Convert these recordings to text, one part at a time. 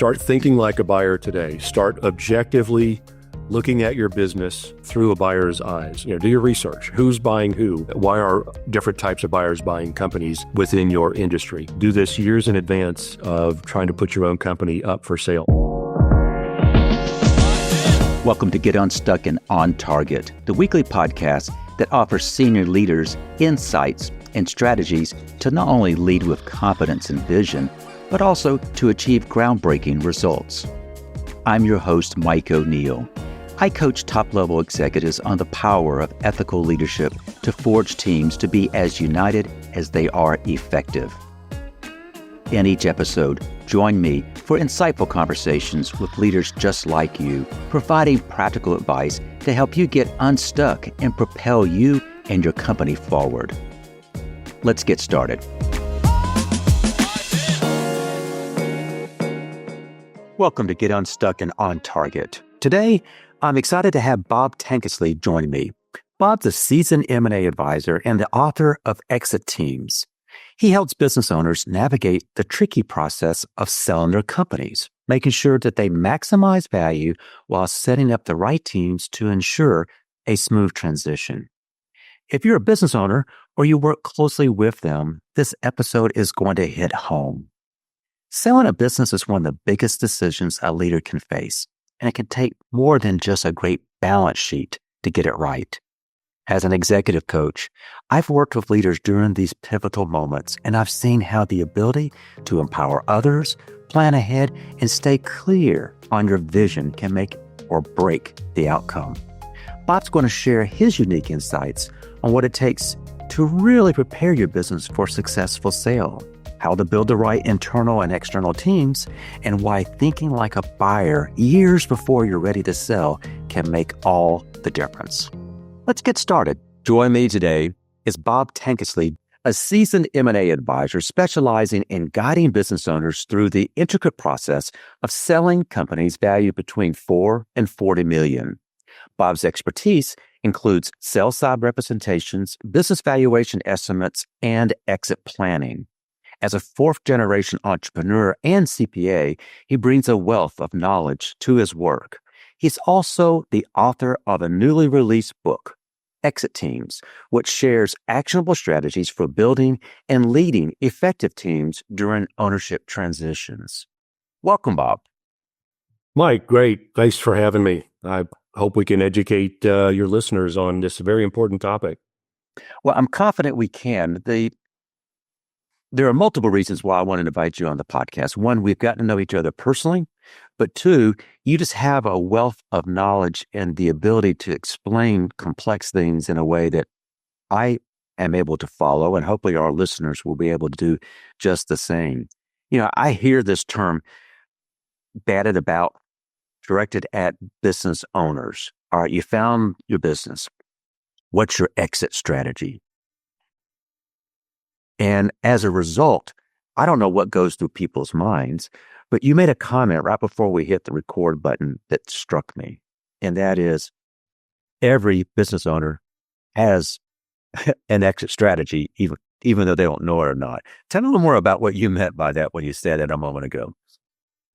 Start thinking like a buyer today. Start objectively looking at your business through a buyer's eyes. Do your research. Who's buying who? Why are different types of buyers buying companies within your industry? Do this years in advance of trying to put your own company up for sale. Welcome to Get Unstuck and On Target, the weekly podcast that offers senior leaders insights and strategies to not only lead with confidence and vision, but also to achieve groundbreaking results. I'm your host, Mike O'Neill. I coach top-level executives on the power of ethical leadership to forge teams to be as united as they are effective. In each episode, join me for insightful conversations with leaders just like you, providing practical advice to help you get unstuck and propel you and your company forward. Let's get started. Welcome to Get Unstuck and On Target. Today, I'm excited to have Bob Tankesley join me. Bob's a seasoned M&A advisor and the author of Exit Teams. He helps business owners navigate the tricky process of selling their companies, making sure that they maximize value while setting up the right teams to ensure a smooth transition. If you're a business owner or you work closely with them, this episode is going to hit home. Selling a business is one of the biggest decisions a leader can face, and it can take more than just a great balance sheet to get it right. As an executive coach, I've worked with leaders during these pivotal moments, and I've seen how the ability to empower others, plan ahead, and stay clear on your vision can make or break the outcome. Bob's going to share his unique insights on what it takes to really prepare your business for a successful sale, how to build the right internal and external teams, and why thinking like a buyer years before you're ready to sell can make all the difference. Let's get started. Joining me today is Bob Tankesley, a seasoned M&A advisor specializing in guiding business owners through the intricate process of selling companies valued between $4 and $40 million. Bob's expertise includes sell-side representations, business valuation estimates, and exit planning. As a fourth-generation entrepreneur and CPA, he brings a wealth of knowledge to his work. He's also the author of a newly released book, Exit Teams, which shares actionable strategies for building and leading effective teams during ownership transitions. Welcome, Bob. Mike, great. Thanks for having me. I hope we can educate your listeners on this very important topic. Well, I'm confident we can. There are multiple reasons why I want to invite you on the podcast. One, we've gotten to know each other personally, but two, you just have a wealth of knowledge and the ability to explain complex things in a way that I am able to follow, and hopefully our listeners will be able to do just the same. I hear this term batted about, directed at business owners. All right, you found your business. What's your exit strategy? And as a result, I don't know what goes through people's minds, but you made a comment right before we hit the record button that struck me. And that is, every business owner has an exit strategy, even though they don't know it or not. Tell me a little more about what you meant by that when you said it a moment ago.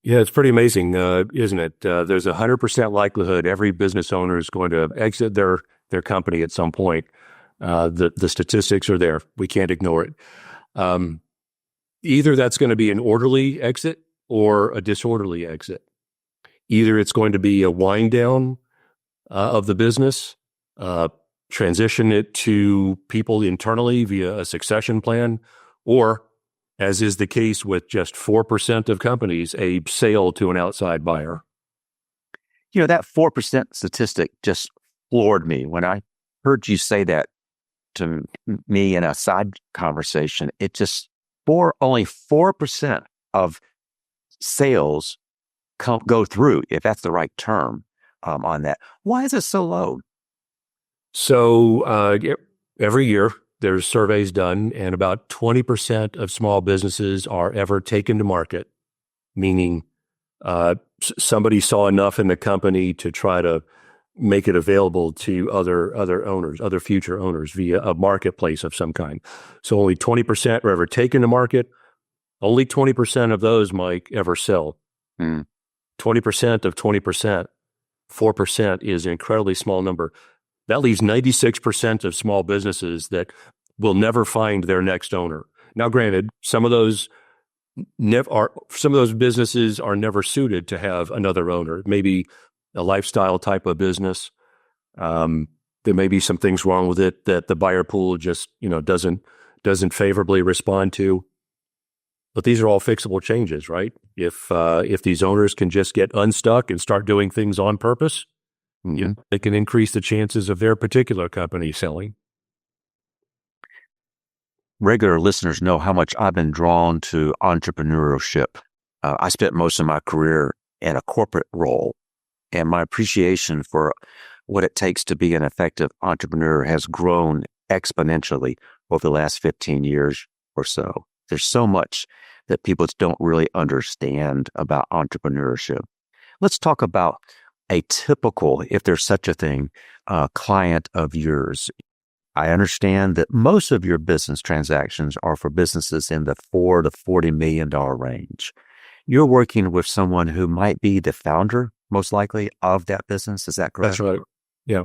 Yeah, it's pretty amazing, isn't it? There's a 100% likelihood every business owner is going to exit their company at some point. The statistics are there. We can't ignore it. Either that's going to be an orderly exit or a disorderly exit. Either it's going to be a wind down of the business, transition it to people internally via a succession plan, or, as is the case with just 4% of companies, a sale to an outside buyer. That 4% statistic just floored me when I heard you say that to me in a side conversation. It just, only 4% of sales go through, if that's the right term, on that. Why is it so low? So every year there's surveys done, and about 20% of small businesses are ever taken to market, meaning somebody saw enough in the company to try to make it available to other owners, other future owners via a marketplace of some kind. So only 20% are ever taken to market. Only 20% of those, Mike, ever sell. Mm. 20% of 20%, 4% is an incredibly small number. That leaves 96% of small businesses that will never find their next owner. Now, granted, some of those businesses are never suited to have another owner. Maybe a lifestyle type of business. There may be some things wrong with it that the buyer pool just doesn't favorably respond to. But these are all fixable changes, right? If these owners can just get unstuck and start doing things on purpose, they can increase the chances of their particular company selling. Regular listeners know how much I've been drawn to entrepreneurship. I spent most of my career in a corporate role, and my appreciation for what it takes to be an effective entrepreneur has grown exponentially over the last 15 years or so. There's so much that people don't really understand about entrepreneurship. Let's talk about a typical, if there's such a thing, client of yours. I understand that most of your business transactions are for businesses in the $4 to $40 million range. You're working with someone who might be the founder, most likely, of that business. Is that correct? That's right. Yeah.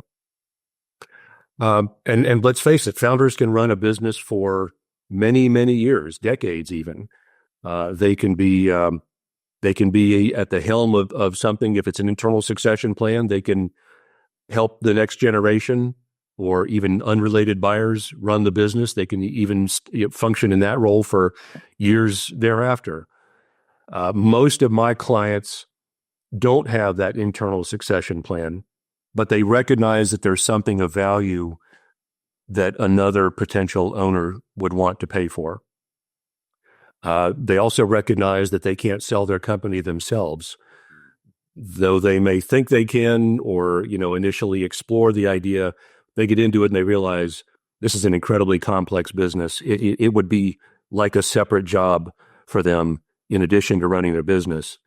And let's face it, founders can run a business for many, many years, decades even. They can be at the helm of something. If it's an internal succession plan, they can help the next generation or even unrelated buyers run the business. They can even function in that role for years thereafter. Most of my clients don't have that internal succession plan, but they recognize that there's something of value that another potential owner would want to pay for. They also recognize that they can't sell their company themselves, though they may think they can or, initially explore the idea. They get into it and they realize this is an incredibly complex business. It would be like a separate job for them in addition to running their business.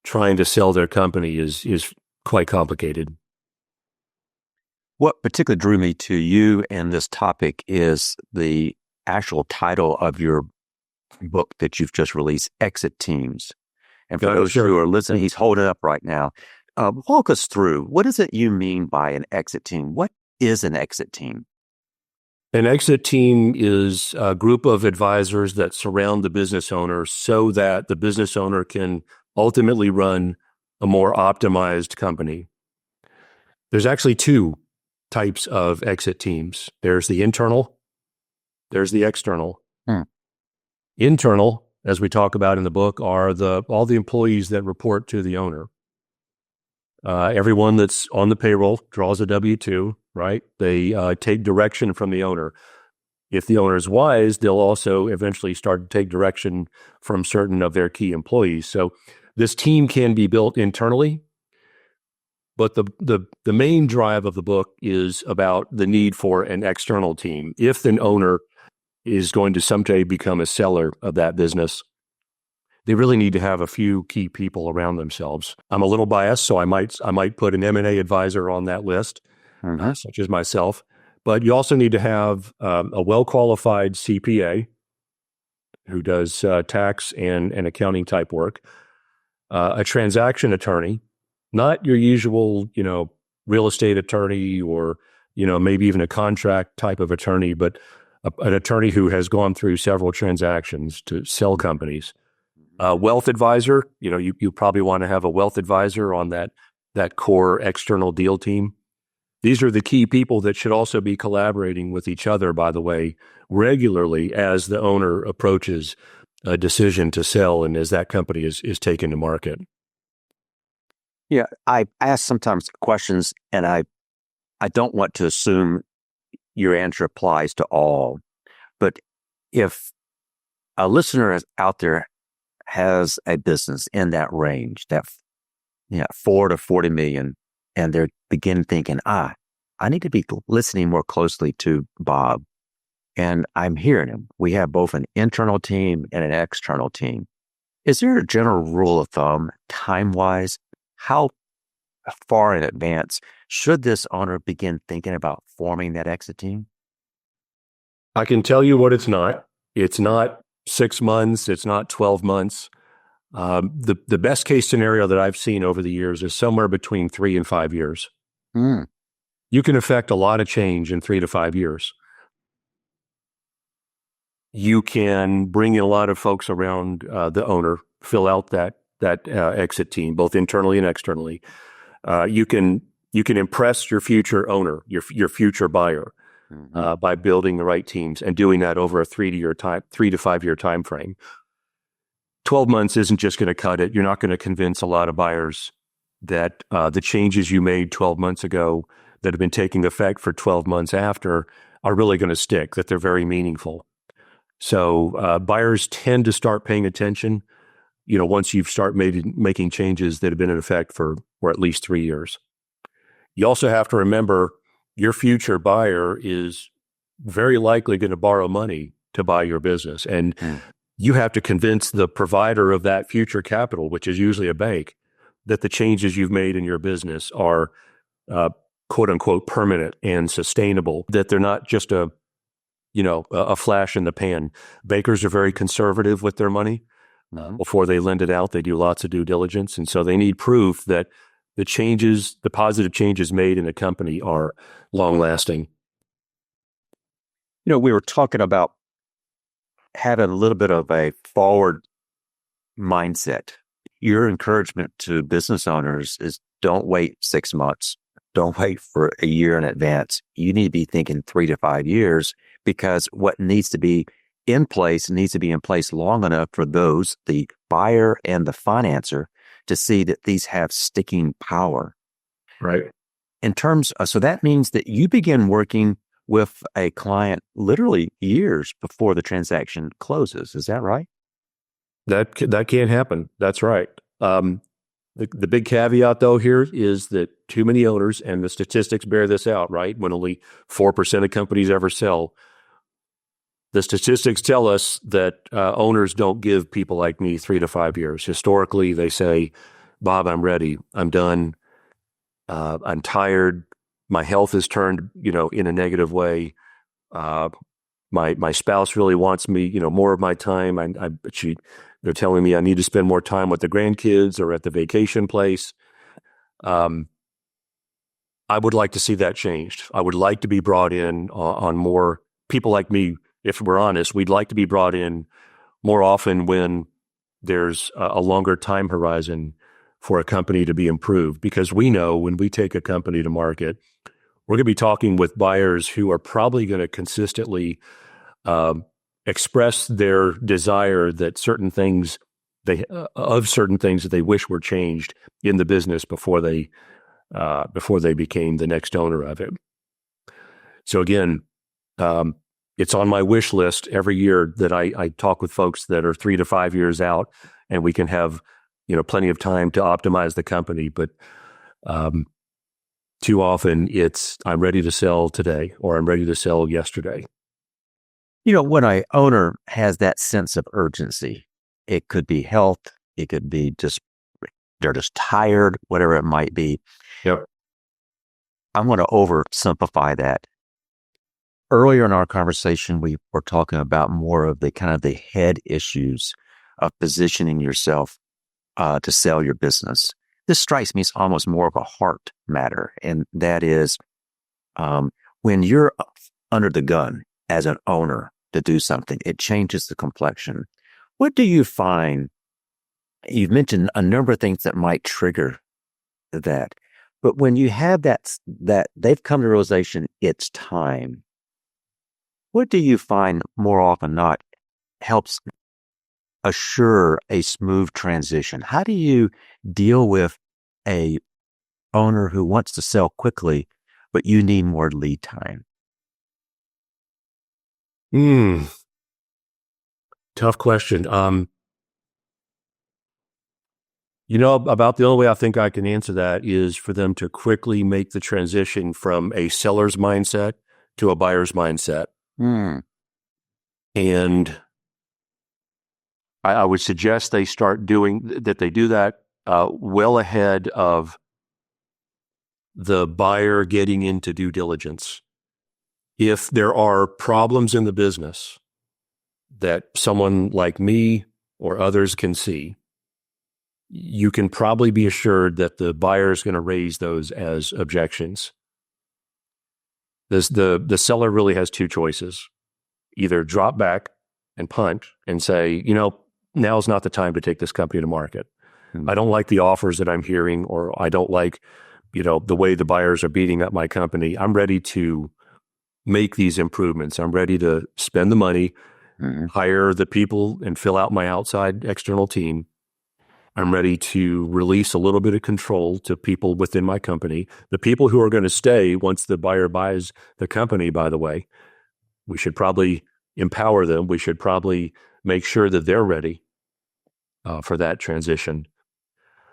Trying to sell their company is quite complicated. What particularly drew me to you and this topic is the actual title of your book that you've just released, Exit Teams. And for those who are listening, he's holding it up right now. Walk us through, what is it you mean by an exit team? What is an exit team? An exit team is a group of advisors that surround the business owner so that the business owner can ultimately run a more optimized company. There's actually two types of exit teams. There's the internal, there's the external. Internal, as we talk about in the book, are all the employees that report to the owner. Everyone that's on the payroll draws a W-2, right? They take direction from the owner. If the owner is wise, they'll also eventually start to take direction from certain of their key employees. So this team can be built internally, but the main drive of the book is about the need for an external team. If an owner is going to someday become a seller of that business, they really need to have a few key people around themselves. I'm a little biased, so I might put an M&A advisor on that list, such as myself. But you also need to have a well-qualified CPA who does tax and accounting type work, a transaction attorney, not your usual, real estate attorney or, maybe even a contract type of attorney, but an attorney who has gone through several transactions to sell companies. Wealth advisor, you probably want to have a wealth advisor on that core external deal team. These are the key people that should also be collaborating with each other, by the way, regularly as the owner approaches a decision to sell and as that company is taken to market. Yeah, I ask sometimes questions, and I don't want to assume your answer applies to all. But if a listener out there has a business in that range, that 4 to 40 million, and they're begin thinking, I need to be listening more closely to Bob. And I'm hearing him. We have both an internal team and an external team. Is there a general rule of thumb, time-wise, how far in advance should this owner begin thinking about forming that exit team? I can tell you what it's not. It's not 6 months. It's not 12 months. The best case scenario that I've seen over the years is somewhere between 3 and 5 years. Mm. You can affect a lot of change in 3 to 5 years. You can bring in a lot of folks around the owner, fill out that exit team, both internally and externally. You can impress your future owner, your future buyer, by building the right teams and doing that over a 3 to 5 year time frame. 12 months isn't just going to cut it. You're not going to convince a lot of buyers that the changes you made 12 months ago that have been taking effect for 12 months after are really going to stick, that they're very meaningful. So buyers tend to start paying attention, once you start making changes that have been in effect for at least 3 years. You also have to remember your future buyer is very likely going to borrow money to buy your business. And you have to convince the provider of that future capital, which is usually a bank, that the changes you've made in your business are quote unquote permanent and sustainable, that they're not just a flash in the pan. Bankers are very conservative with their money. Before they lend it out, they do lots of due diligence. And so they need proof that the positive changes made in a company are long lasting. We were talking about having a little bit of a forward mindset. Your encouragement to business owners is don't wait 6 months. Don't wait for a year in advance. You need to be thinking 3 to 5 years, because what needs to be in place needs to be in place long enough for those, the buyer and the financer, to see that these have sticking power. Right. So that means that you begin working with a client literally years before the transaction closes. Is that right? That can't happen. That's right. The big caveat, though, here is that too many owners, and the statistics bear this out, right? When only 4% of companies ever sell, the statistics tell us that owners don't give people like me 3 to 5 years. Historically, they say, Bob, I'm ready. I'm done. I'm tired. My health is turned, in a negative way. My spouse really wants me, more of my time. They're telling me I need to spend more time with the grandkids or at the vacation place. I would like to see that changed. I would like to be brought in on more people like me. If we're honest, we'd like to be brought in more often when there's a longer time horizon for a company to be improved, because we know when we take a company to market, we're going to be talking with buyers who are probably going to consistently express their desire that certain things that they wish were changed in the business before they became the next owner of it. So again, it's on my wish list every year that I talk with folks that are 3 to 5 years out, and we can have plenty of time to optimize the company. But too often it's I'm ready to sell today, or I'm ready to sell yesterday. When an owner has that sense of urgency, it could be health, it could be they're just tired, whatever it might be. Yep. I'm going to oversimplify that. Earlier in our conversation, we were talking about more of the kind of the head issues of positioning yourself to sell your business. This strikes me as almost more of a heart matter, and that is when you're under the gun as an owner to do something, it changes the complexion. What do you find? You've mentioned a number of things that might trigger that, but when you have that they've come to the realization it's time, what do you find more often not helps assure a smooth transition? How do you deal with a owner who wants to sell quickly, but you need more lead time? Tough question. About the only way I think I can answer that is for them to quickly make the transition from a seller's mindset to a buyer's mindset. And I would suggest they start doing that. They do that well ahead of the buyer getting into due diligence. If there are problems in the business that someone like me or others can see, you can probably be assured that the buyer is going to raise those as objections. The seller really has two choices: either drop back and punt and say, now's not the time to take this company to market. I don't like the offers that I'm hearing, or I don't like, the way the buyers are beating up my company. I'm ready to make these improvements. I'm ready to spend the money, hire the people, and fill out my outside external team. I'm ready to release a little bit of control to people within my company. The people who are going to stay once the buyer buys the company, by the way, we should probably empower them. We should probably make sure that they're ready for that transition.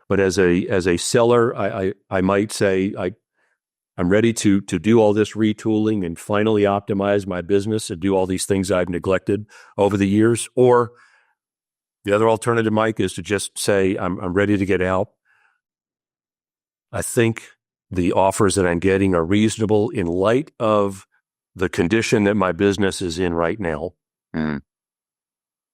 But as a seller, I might say I'm ready to do all this retooling and finally optimize my business and do all these things I've neglected over the years. Or the other alternative, Mike, is to just say I'm ready to get out. I think the offers that I'm getting are reasonable in light of the condition that my business is in right now,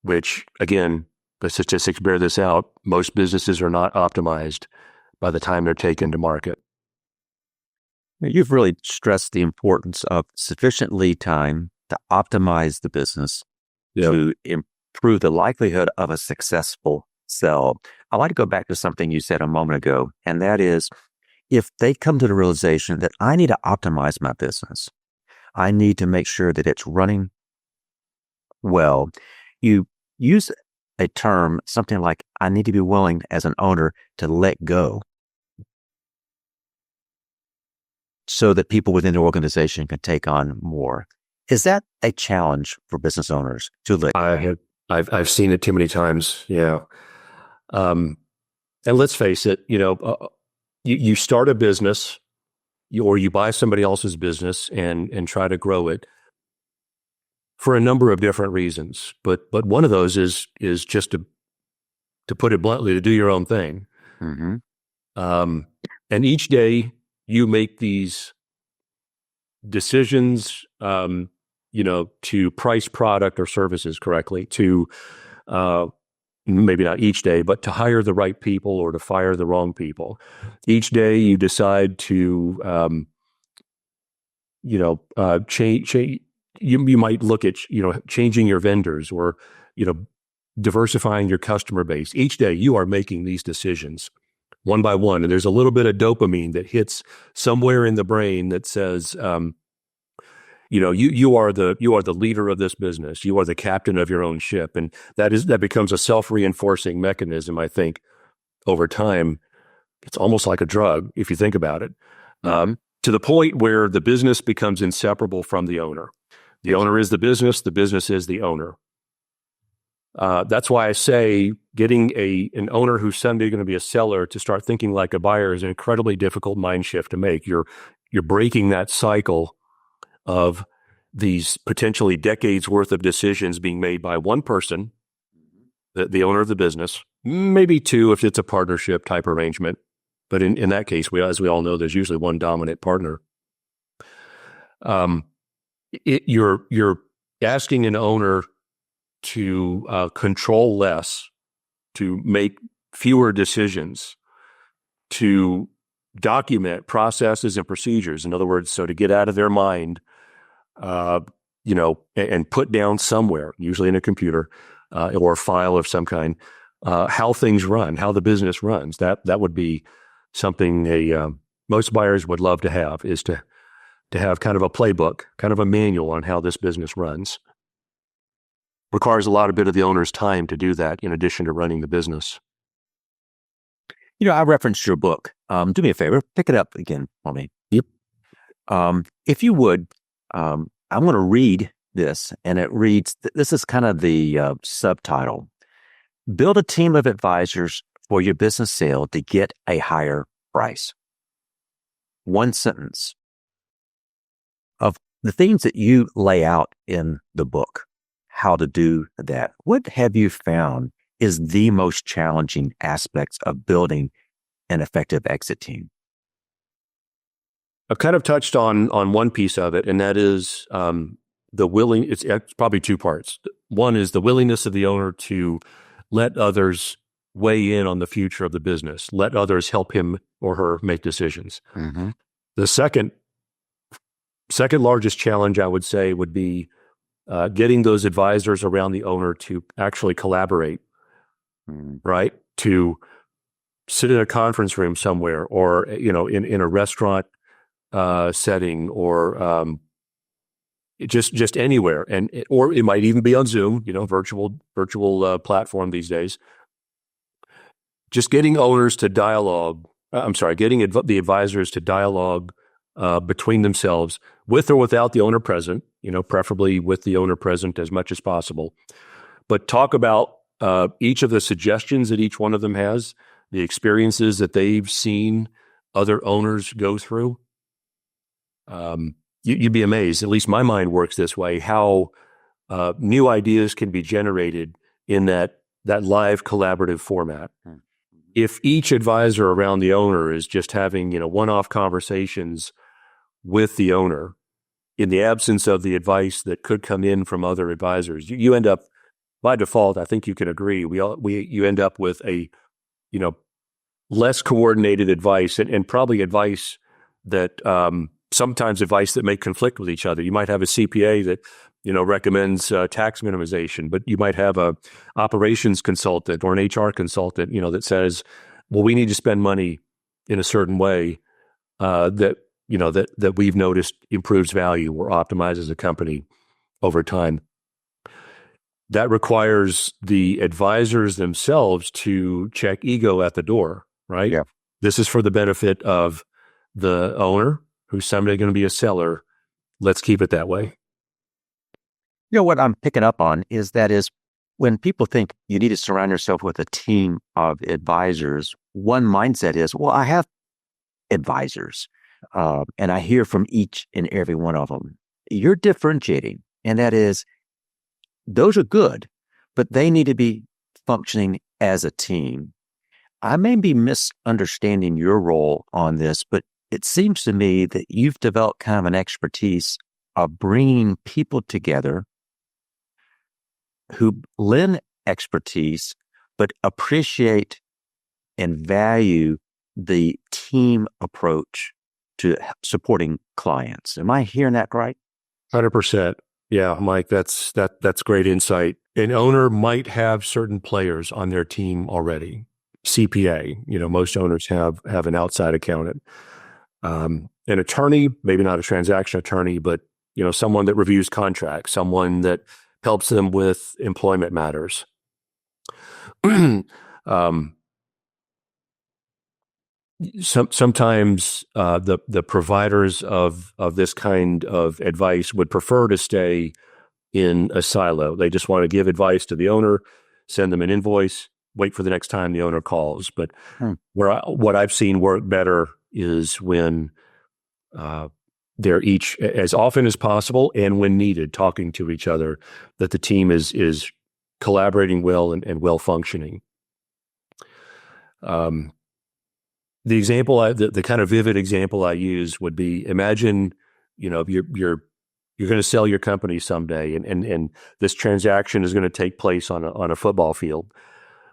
which, again, the statistics bear this out. Most businesses are not optimized by the time they're taken to market. You've really stressed the importance of sufficient lead time to optimize the business, to improve the likelihood of a successful sell. I'd like to go back to something you said a moment ago, and that is, if they come to the realization that I need to optimize my business, I need to make sure that it's running well, you use a term, something like, I need to be willing as an owner to let go so that people within the organization can take on more. Is that a challenge for business owners to let go? I've seen it too many times. Yeah. And let's face it, you start a business or you buy somebody else's business and try to grow it for a number of different reasons. But one of those is just to put it bluntly, to do your own thing. And each day you make these decisions, to price product or services correctly, to maybe not each day, but to hire the right people or to fire the wrong people. Each day you decide to, change. You might look at, changing your vendors or, diversifying your customer base. Each day you are making these decisions one by one. And there's a little bit of dopamine that hits somewhere in the brain that says, you are the leader of this business. You are the captain of your own ship. And that becomes a self-reinforcing mechanism, I think, over time. It's almost like a drug, if you think about it, to the point where the business becomes inseparable from the owner. The owner is the business is the owner. That's why I say getting an owner who's someday going to be a seller to start thinking like a buyer is an incredibly difficult mind shift to make. You're breaking that cycle of these potentially decades worth of decisions being made by one person, the owner of the business, maybe two if it's a partnership type arrangement. But in that case, as we all know, there's usually one dominant partner. You're asking an owner to control less, to make fewer decisions, to document processes and procedures. In other words, so to get out of their mind, and put down somewhere, usually in a computer or a file of some kind, how things run, how the business runs. That would be something most buyers would love to have, is to have kind of a playbook, kind of a manual on how this business runs. Requires a lot of bit of the owner's time to do that, in addition to running the business. I referenced your book. Do me a favor, pick it up again for me. Yep. If you would, I'm going to read this, and it reads, this is kind of the subtitle: Build a team of advisors for your business sale to get a higher price. One sentence. Of the things that you lay out in the book, how to do that, what have you found is the most challenging aspects of building an effective exit team? I've kind of touched on one piece of it, and that is it's probably two parts. One is the willingness of the owner to let others weigh in on the future of the business. Let others help him or her make decisions. Mm-hmm. The second largest challenge, I would say, would be getting those advisors around the owner to actually collaborate, Mm-hmm. right? To sit in a conference room somewhere, or in a restaurant setting, or just anywhere, or it might even be on Zoom, virtual platform these days. Just getting owners to dialogue. Getting the advisors to dialogue between themselves, with or without the owner present. Preferably with the owner present as much as possible. But talk about each of the suggestions that each one of them has, the experiences that they've seen other owners go through. You'd be amazed. At least my mind works this way. How new ideas can be generated in that live collaborative format. If each advisor around the owner is just having one-off conversations with the owner, in the absence of the advice that could come in from other advisors, you end up, by default, I think you can agree, you end up with a less coordinated advice, and probably advice that sometimes advice that may conflict with each other. You might have a CPA that recommends tax minimization, but you might have a operations consultant or an HR consultant that says, well, we need to spend money in a certain way that we've noticed improves value or optimizes a company over time. That requires the advisors themselves to check ego at the door, right? Yeah. This is for the benefit of the owner, who's someday going to be a seller. Let's keep it that way. What I'm picking up on is when people think you need to surround yourself with a team of advisors, one mindset is, well, I have advisors, and I hear from each and every one of them. You're differentiating, and that is, those are good, but they need to be functioning as a team. I may be misunderstanding your role on this, but it seems to me that you've developed kind of an expertise of bringing people together who lend expertise, but appreciate and value the team approach to supporting clients. Am I hearing that right? 100%. Yeah, Mike, that's great insight. An owner might have certain players on their team already. CPA, most owners have an outside accountant. An attorney, maybe not a transaction attorney, but someone that reviews contracts, someone that helps them with employment matters. Sometimes the providers of this kind of advice would prefer to stay in a silo. They just want to give advice to the owner, send them an invoice, wait for the next time the owner calls. But what I've seen work better is when they're each, as often as possible and when needed, talking to each other, that the team is collaborating well and well functioning. The example, the kind of vivid example I use would be, imagine, you're going to sell your company someday, and this transaction is going to take place on a football field.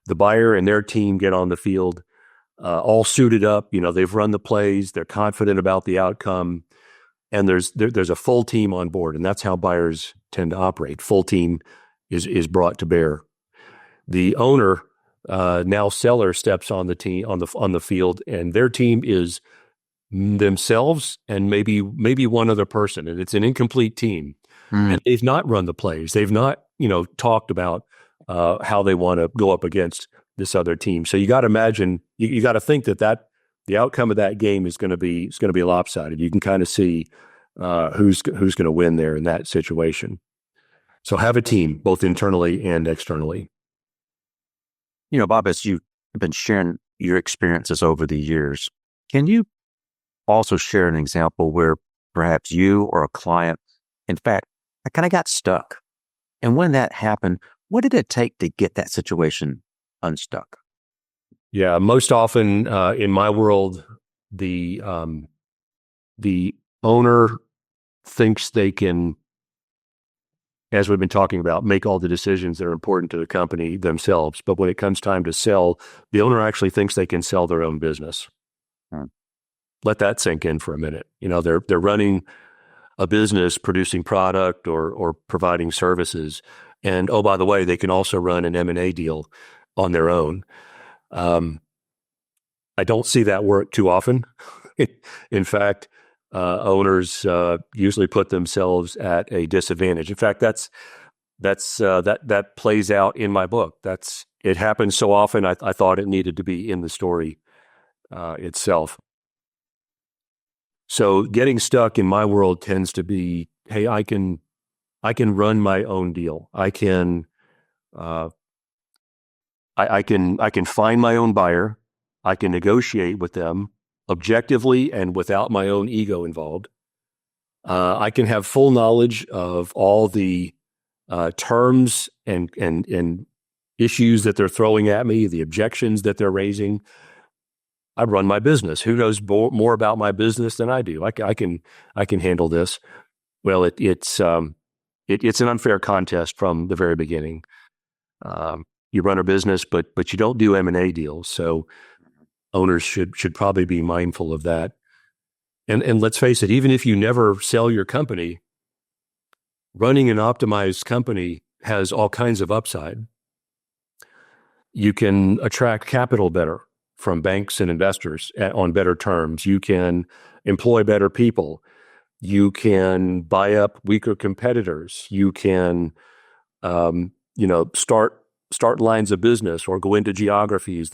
The buyer and their team get on the field, all suited up. They've run the plays, they're confident about the outcome, and there's a full team on board, and that's how buyers tend to operate. Full team is brought to bear. The owner, now seller, steps on the team on the field, and their team is themselves and maybe one other person, and it's an incomplete team. And they've not run the plays. They've not talked about how they want to go up against this other team. So you got to imagine, you got to think that the outcome of that game is going to be lopsided. You can kind of see who's going to win there in that situation. So have a team, both internally and externally. Bob, as you've been sharing your experiences over the years, can you also share an example where perhaps you or a client, in fact, I kind of got stuck? And when that happened, what did it take to get that situation unstuck? Yeah, most often in my world, the owner thinks they can as we've been talking about, make all the decisions that are important to the company themselves. But when it comes time to sell, the owner actually thinks they can sell their own business. Let that sink in for a minute. They're running a business producing product or providing services. And oh, by the way, they can also run an M&A deal on their own. I don't see that work too often. In fact, owners usually put themselves at a disadvantage. In fact, that plays out in my book. It happens so often. I thought it needed to be in the story itself. So getting stuck in my world tends to be, hey, I can run my own deal. I can find my own buyer. I can negotiate with them objectively and without my own ego involved. I can have full knowledge of all the terms and issues that they're throwing at me, the objections that they're raising. I run my business. Who knows more about my business than I do? I can handle this. Well, it's an unfair contest from the very beginning. You run a business, but you don't do M&A deals. So owners should probably be mindful of that. And let's face it, even if you never sell your company, running an optimized company has all kinds of upside. You can attract capital better from banks and investors on better terms. You can employ better people. You can buy up weaker competitors. You can, start lines of business or go into geographies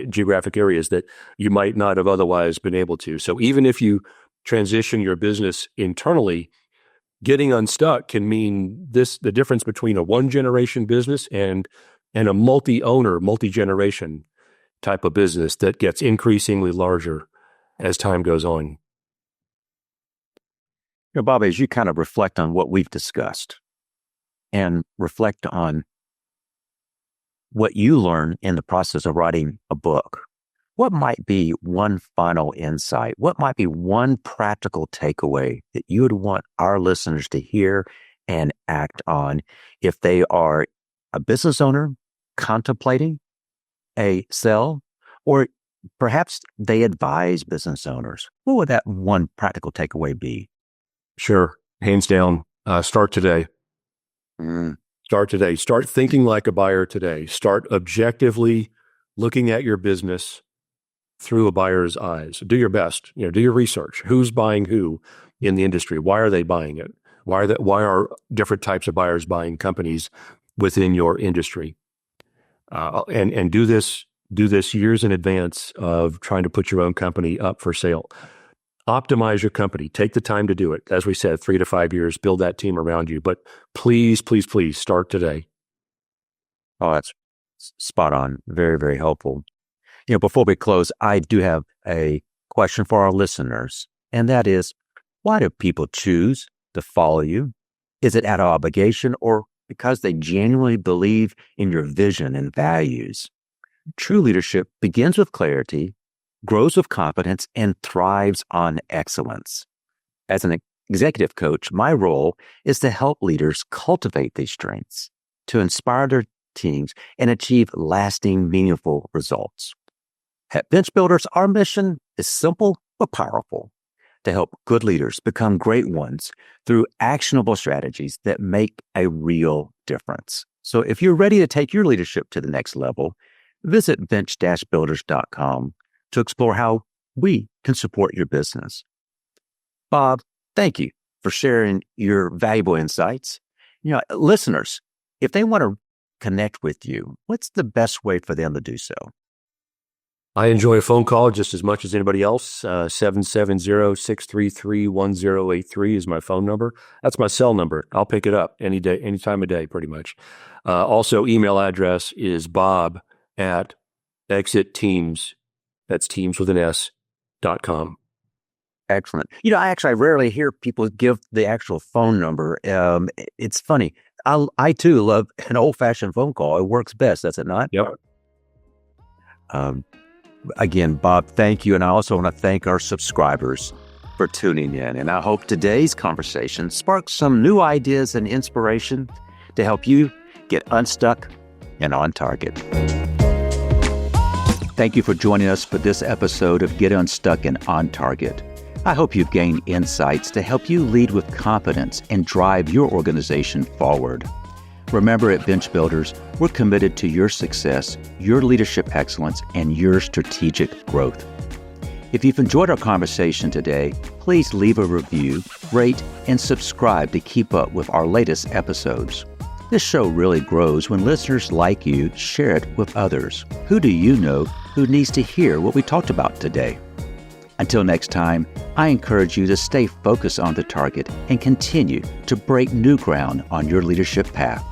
geographic areas that you might not have otherwise been able to. So even if you transition your business internally, getting unstuck can mean the difference between a one-generation business and a multi-owner, multi-generation type of business that gets increasingly larger as time goes on. Bob, as you kind of reflect on what we've discussed and reflect on what you learn in the process of writing a book, what might be one final insight? What might be one practical takeaway that you would want our listeners to hear and act on if they are a business owner contemplating a sell, or perhaps they advise business owners? What would that one practical takeaway be? Sure. Hands down. Start today. Start today. Start thinking like a buyer today. Start objectively looking at your business through a buyer's eyes. Do your best. Do your research. Who's buying who in the industry? Why are they buying it? Why are different types of buyers buying companies within your industry? And do this years in advance of trying to put your own company up for sale. Optimize your company. Take the time to do it. As we said, 3 to 5 years, build that team around you. But please, please, please start today. Oh, that's spot on. Very, very helpful. Before we close, I do have a question for our listeners, and that is, why do people choose to follow you? Is it out of obligation or because they genuinely believe in your vision and values? True leadership begins with clarity, grows with confidence, and thrives on excellence. As an executive coach, my role is to help leaders cultivate these strengths, to inspire their teams, and achieve lasting, meaningful results. At Bench Builders, our mission is simple but powerful: to help good leaders become great ones through actionable strategies that make a real difference. So if you're ready to take your leadership to the next level, visit bench-builders.com to explore how we can support your business. Bob, thank you for sharing your valuable insights. Listeners, if they want to connect with you, what's the best way for them to do so? I enjoy a phone call just as much as anybody else. 770-633-1083 is my phone number. That's my cell number. I'll pick it up any day, any time of day, pretty much. Also, email address is bob@exitteams. That's teams with an S.com. Excellent. I rarely hear people give the actual phone number. It's funny. I too love an old-fashioned phone call. It works best, does it not? Yep. Again, Bob, thank you. And I also want to thank our subscribers. for tuning in, and I hope today's conversation sparks some new ideas and inspiration to help you get unstuck and on target. Thank you for joining us for this episode of Get Unstuck and On Target. I hope you've gained insights to help you lead with confidence and drive your organization forward. Remember, at Bench Builders, we're committed to your success, your leadership excellence, and your strategic growth. If you've enjoyed our conversation today, please leave a review, rate, and subscribe to keep up with our latest episodes. This show really grows when listeners like you share it with others. Who do you know who needs to hear what we talked about today? Until next time, I encourage you to stay focused on the target and continue to break new ground on your leadership path.